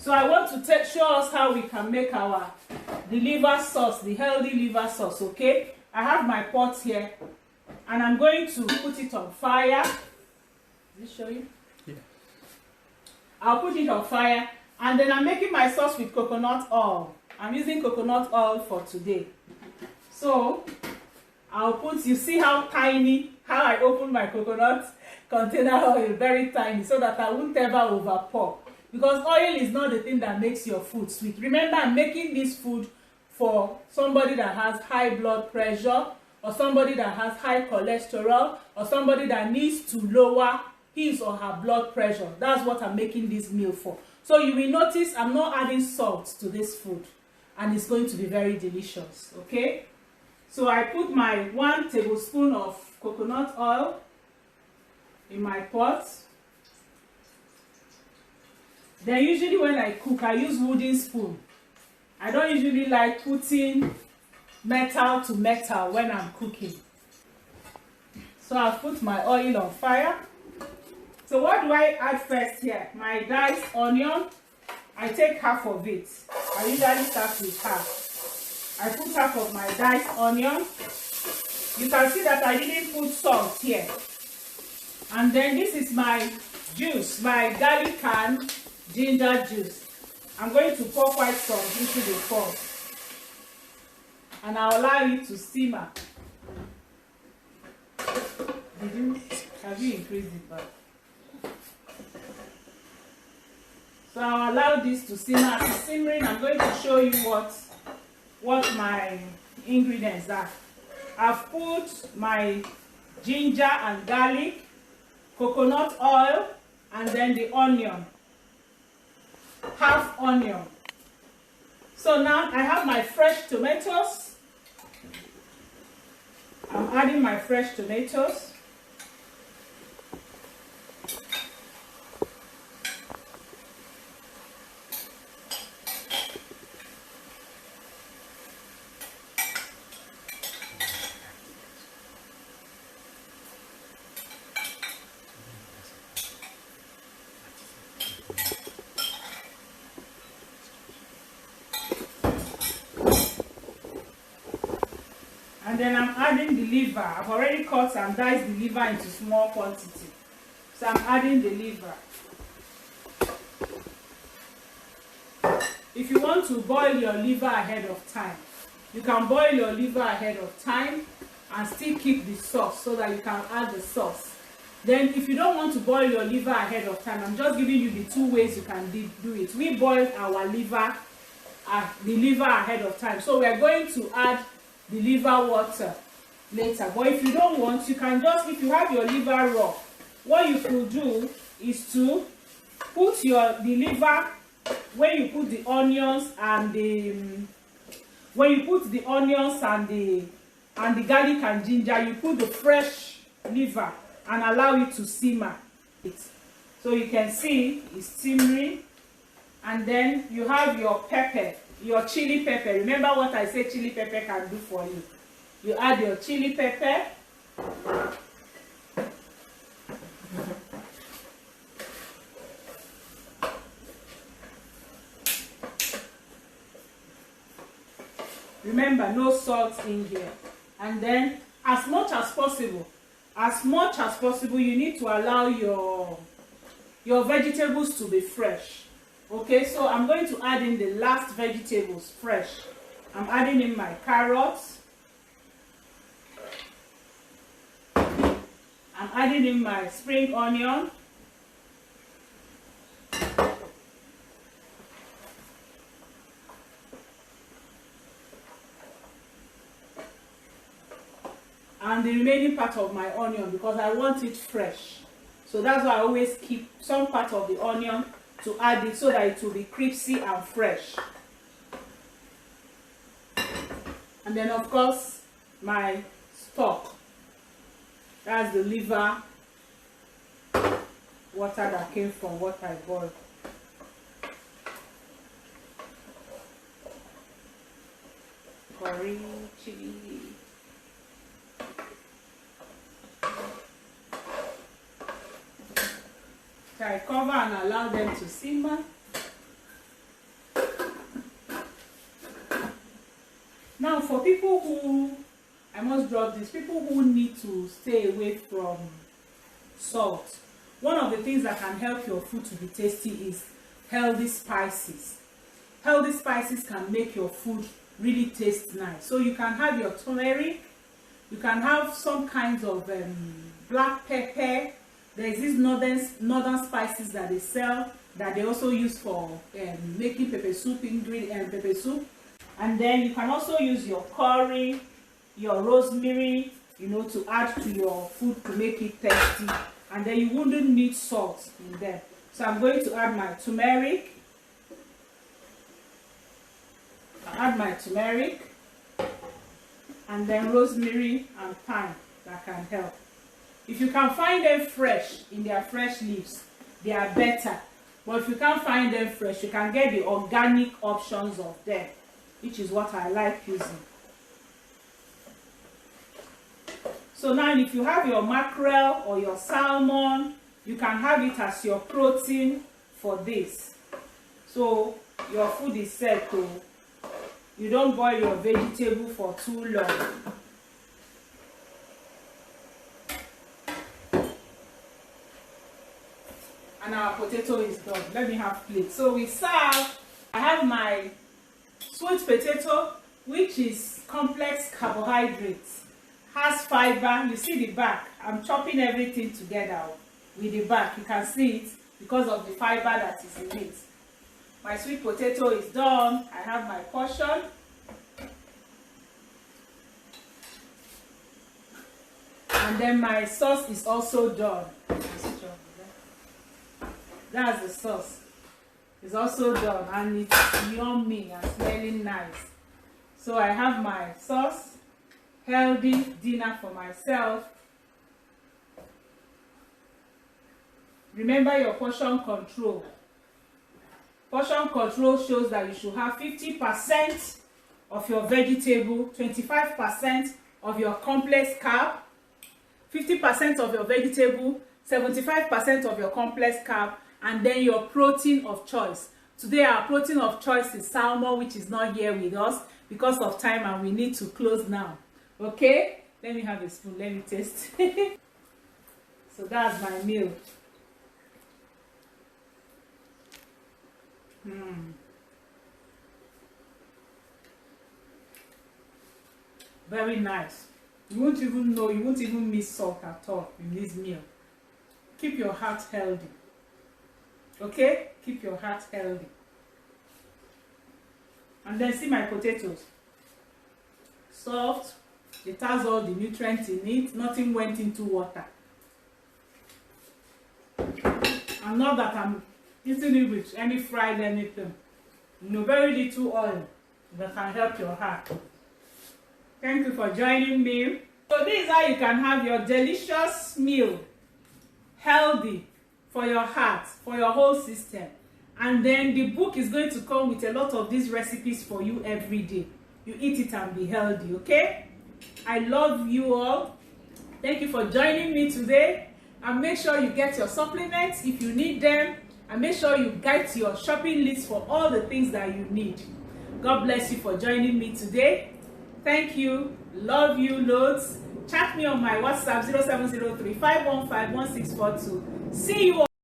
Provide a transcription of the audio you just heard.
So I want to show us how we can make our the liver sauce, the healthy liver sauce, okay? I have my pot here, and I'm going to put it on fire. Does it show you? Yeah. I'll put it on fire, and then I'm making my sauce with coconut oil. I'm using coconut oil for today. So I'll put, you see how tiny, how I open my coconut container oil, very tiny, so that I won't ever overpour. Because oil is not the thing that makes your food sweet. Remember, I'm making this food for somebody that has high blood pressure, or somebody that has high cholesterol, or somebody that needs to lower his or her blood pressure. That's what I'm making this meal for. So you will notice I'm not adding salt to this food, and it's going to be very delicious, okay? So I put my 1 tablespoon of coconut oil in my pot. Then usually when I cook, I use wooden spoon. I don't usually like putting metal to metal when I'm cooking. So I'll put my oil on fire. So what do I add first here? My diced onion. I take half of it. I usually start with half. I put half of my diced onion. You can see that I didn't put salt here. And then this is my juice, my garlic and ginger juice. I'm going to pour quite some into the pot, and I'll allow it to simmer. Have you increased it back? So I'll allow this to simmer. As it's simmering, I'm going to show you what my ingredients are. I've put my ginger and garlic, coconut oil, and then the onion. Half onion. So now I have my fresh tomatoes. I'm adding my fresh tomatoes. And then I'm adding the liver. I've already cut and diced the liver into small quantity. So I'm adding the liver. If you want to boil your liver ahead of time, you can boil your liver ahead of time and still keep the sauce so that you can add the sauce. Then if you don't want to boil your liver ahead of time, I'm just giving you the 2 ways you can do it. We boil our liver, the liver ahead of time. So we are going to add the liver water later. But if you don't want, you can just, if you have your liver raw, what you could do is to put the liver, when you put the onions and the garlic and ginger, you put the fresh liver and allow it to simmer. So you can see it's simmering, and then you have your pepper, your chili pepper. Remember what I said chili pepper can do for you. You add your chili pepper. Remember, no salt in here. And then as much as possible, you need to allow your vegetables to be fresh. Okay, so I'm going to add in the last vegetables fresh. I'm adding in my carrots. I'm adding in my spring onion. And the remaining part of my onion, because I want it fresh. So that's why I always keep some part of the onion to add it so that it will be crispy and fresh. And then of course my stock. That's the liver water that came from what I boiled. Curry, chili. So I cover and allow them to simmer. Now for people who, I must drop this, people who need to stay away from salt, one of the things that can help your food to be tasty is healthy spices. Healthy spices can make your food really taste nice. So you can have your turmeric, you can have some kinds of black pepper. There is these northern spices that they sell that they also use for making pepper soup pepper soup. And then you can also use your curry, your rosemary, you know, to add to your food to make it tasty. And then you wouldn't need salt in there. So I'm going to add my turmeric. Add my turmeric, and then rosemary and thyme that can help. If you can find them fresh in their fresh leaves, they are better. But if you can't find them fresh, you can get the organic options of them, which is what I like using. So now if you have your mackerel or your salmon, you can have it as your protein for this. So your food is set to, you don't boil your vegetable for too long. And our potato is done. Let me have plate. So we serve. I have my sweet potato, which is complex carbohydrates, has fiber. You see the back. I'm chopping everything together with the back. You can see it because of the fiber that is in it. My sweet potato is done. I have my portion. And then my sauce is also done. That's the sauce. It's also done and it's yummy and smelling nice. So I have my sauce, healthy dinner for myself. Remember your portion control. Portion control shows that you should have 50% of your vegetable, 25% of your complex carb, 50% of your vegetable, 75% of your complex carb, and then your protein of choice. Today our protein of choice is salmon, which is not here with us because of time and we need to close now. Okay, let me have a spoon, let me taste. So that's my meal. Very nice. You won't even know, you won't even miss salt at all in this meal. Keep your heart healthy. Okay, keep your heart healthy. And then see my potatoes. Soft, it has all the nutrients in it, nothing went into water. And not that I'm eating it with any fried anything. You know, very little oil that can help your heart. Thank you for joining me. So this is how you can have your delicious meal, healthy, for your heart, for your whole system. And then the book is going to come with a lot of these recipes for you every day. You eat it and be healthy, okay? I love you all. Thank you for joining me today. And make sure you get your supplements if you need them. And make sure you get your shopping list for all the things that you need. God bless you for joining me today. Thank you. Love you loads. Chat me on my WhatsApp 0703 515 1642. See you all.